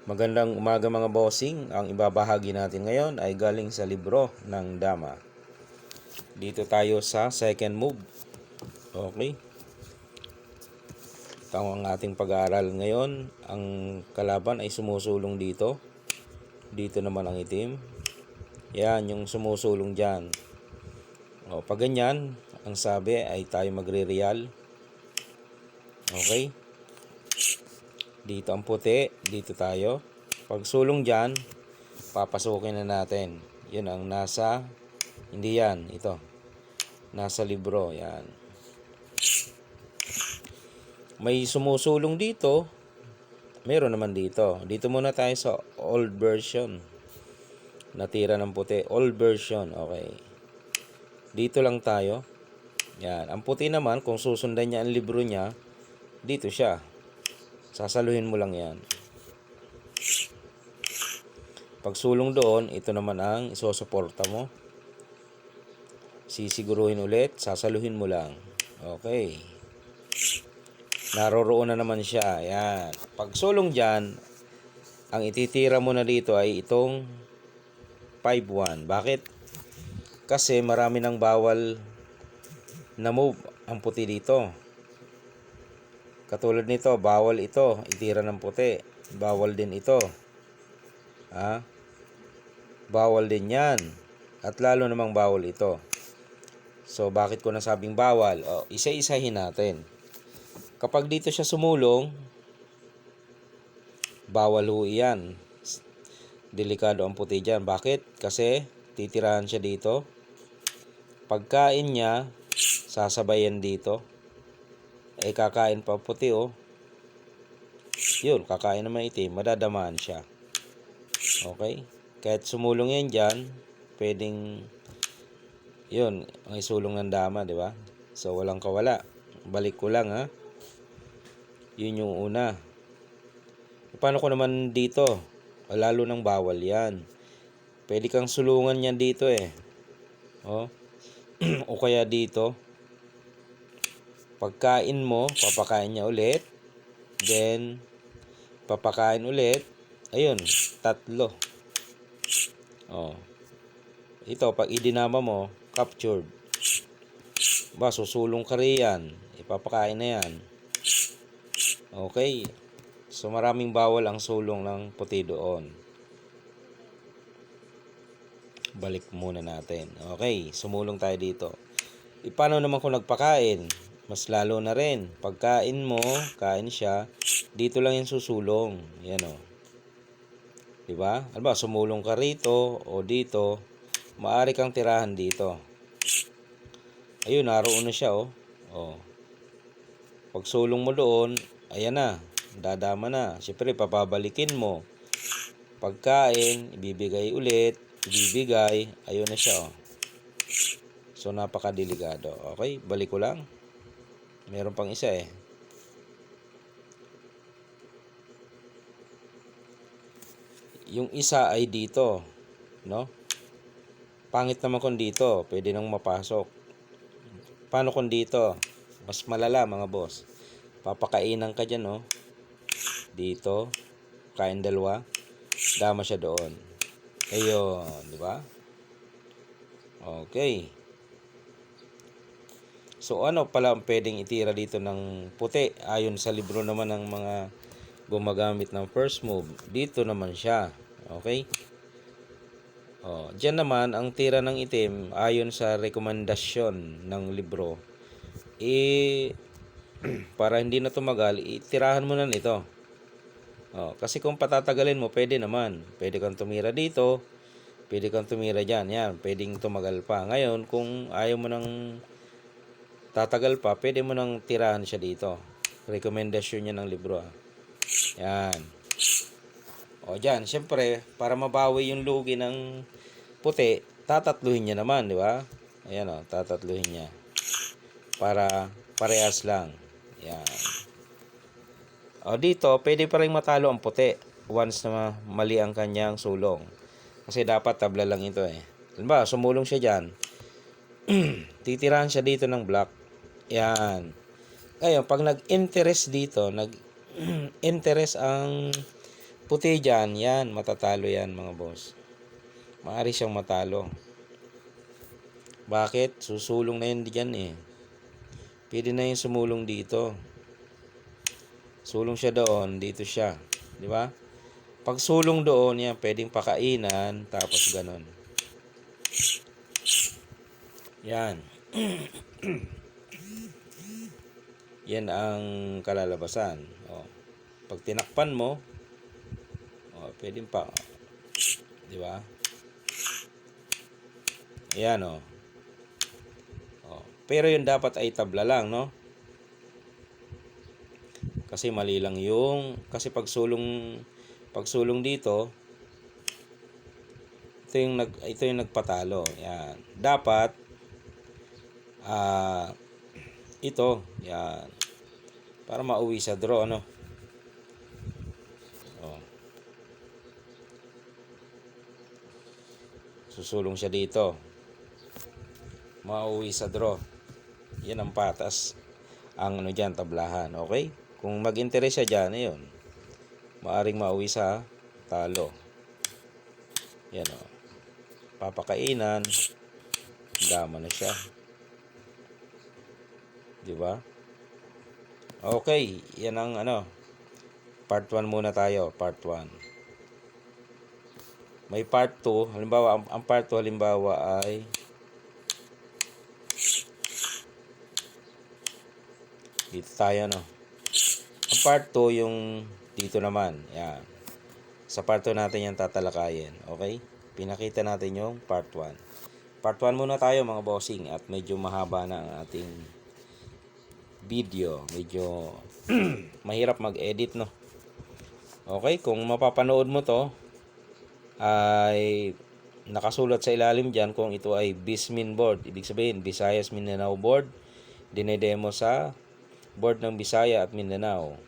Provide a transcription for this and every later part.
Magandang umaga mga bossing. Ang ibabahagi natin ngayon ay galing sa libro ng Dama. Dito tayo sa second move. Okay. Ito ang ating pag-aaral ngayon. Ang kalaban ay sumusulong dito. Dito naman ang itim. Yan, yung sumusulong dyan. Pag ganyan, ang sabi ay tayo magre-real. Okay. Dito ang puti. Dito tayo. Pag sulong dyan, papasukin na natin. Yun ang nasa, hindi yan, ito. Nasa libro, yan. May sumusulong dito. Meron naman dito. Dito muna tayo sa old version. Natira ng puti. Old version, okay. Dito lang tayo. Yan. Ang puti naman, kung susundan niya ang libro niya, dito siya. Sasaluhin mo lang yan. Pag sulong doon, ito naman ang isosuporta mo. Sisiguruhin ulit, sasaluhin mo lang. Okay. Naroroon na naman siya. Ayan. Pag sulong dyan, ang ititira mo na dito ay itong 5-1. Bakit? Kasi marami ng bawal na move ang puti dito. Katulad nito, bawal ito. Itira ng puti. Bawal din ito. Bawal din yan. At lalo namang bawal ito. So, bakit ko nasabing bawal? Isa-isahin natin. Kapag dito siya sumulong, bawal ho yan. Delikado ang puti dyan. Bakit? Kasi titirahan siya dito. Pagkain niya, sasabayan dito. Kakain pa puti Yun, kakain naman itim. Madadamaan siya. Okay? Kahit sumulong yan dyan, pwedeng yun, ang isulong ng Dama, di ba? So, walang kawala. Balik ko lang, ha? Yun yung una. Paano ko naman dito? Lalo nang bawal yan. Pwede kang sulungan yan dito, o kaya dito. Pagkain mo, papakain niya ulit. Then, papakain ulit. Ayun, 3. Ito, pag idinama mo, captured. Susulong ka riyan. Ipapakain na yan. Okay. So, maraming bawal ang sulong ng puti doon. Balik muna natin. Okay, sumulong tayo dito. Paano naman kung nagpakain? Mas lalo na rin. Pagkain mo, kain siya, dito lang yung susulong. Yan diba? Alba, sumulong ka rito o dito, maaari kang tirahan dito. Ayun, naroon na siya Pag sulong mo doon, ayan na, dadama na. Siyempre, papabalikin mo. Pagkain, ibibigay ulit, ibibigay, ayun na siya So, napakadelikado. Okay, balik ko lang. Meron pang isa Yung isa ay dito, no? Pangit naman kung dito, pwede nang mapasok. Paano kung dito? Mas malala, mga boss. Papakainan ka dyan, Dito, kain dalawa, dama siya doon. Ayun, di ba? Okay. So, ano pala ang pwedeng itira dito ng puti? Ayon sa libro naman ng mga gumagamit ng first move. Dito naman siya. Okay? Diyan naman, ang tira ng itim, ayon sa rekomendasyon ng libro, para hindi na tumagal, itirahan mo na nito. Kasi kung patatagalin mo, pwede naman. Pwede kang tumira dito, pwede kang tumira dyan. Yan, pwedeng tumagal pa. Ngayon, kung ayaw mo nang tatagal pa, pwede mo nang tirahan siya dito. Rekomendasyon niya ng libro. Yan. Dyan, syempre, para mabawi yung lugi ng puti, tatatluhin niya naman, di ba? Ayan tatatluhin niya. Para parehas lang. Yan. Dito, pwede pa rin matalo ang puti once na mali ang kanyang sulong. Kasi dapat tabla lang ito Diba, sumulong siya dyan. Titirahan siya dito ng block. Yan. Ngayon, pag nag-interest dito, nag-interest ang puti dyan, yan, matatalo yan mga boss. Maaari siyang matalo. Bakit? Susulong na yun dyan eh. Pwede na yung sumulong dito. Sulong siya doon, dito siya. Di ba? Pag sulong doon, yan, pwedeng pakainan, tapos ganon. Yan. Yan ang kalalabasan. O. Pag tinakpan mo, pwedeng pa. Di ba? Ayan o. Pero yun dapat ay tabla lang, no? Kasi mali lang yung, kasi pag sulong dito, ito yung nagpatalo. Yan. Dapat ito, yan. Para mauwi sa draw, ano? Susulong siya dito. Mauwi sa draw. Yan ang patas. Ang ano dyan, tablahan. Okay? Kung mag-interest siya dyan, yun. Maaring mauwi sa talo. Yan o. Papakainan. Dama na siya. Diba? Okay. Yan ang ano. Part 1 muna tayo. Part 1. May part 2. Halimbawa, ang part 2 halimbawa ay dito tayo, no? Ang part 2 yung dito naman. Yan. Sa part 2 natin yan tatalakayin. Okay? Pinakita natin yung part 1. Part 1 muna tayo mga bossing. At medyo mahaba na ang ating video. Medyo mahirap mag-edit, no? Okay? Kung mapapanood mo to, ay nakasulat sa ilalim dyan kung ito ay BISMIN board. Ibig sabihin, Visayas Mindanao board. Dinedemo sa board ng Bisaya at Mindanao.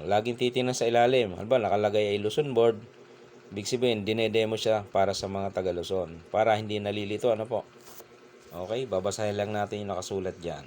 Laging titingnan sa ilalim. Halimbawa, nakalagay ay Luzon board. Ibig sabihin, dinedemo siya para sa mga taga Luzon. Para hindi nalilito, ano po. Okay, babasahin lang natin yung nakasulat dyan.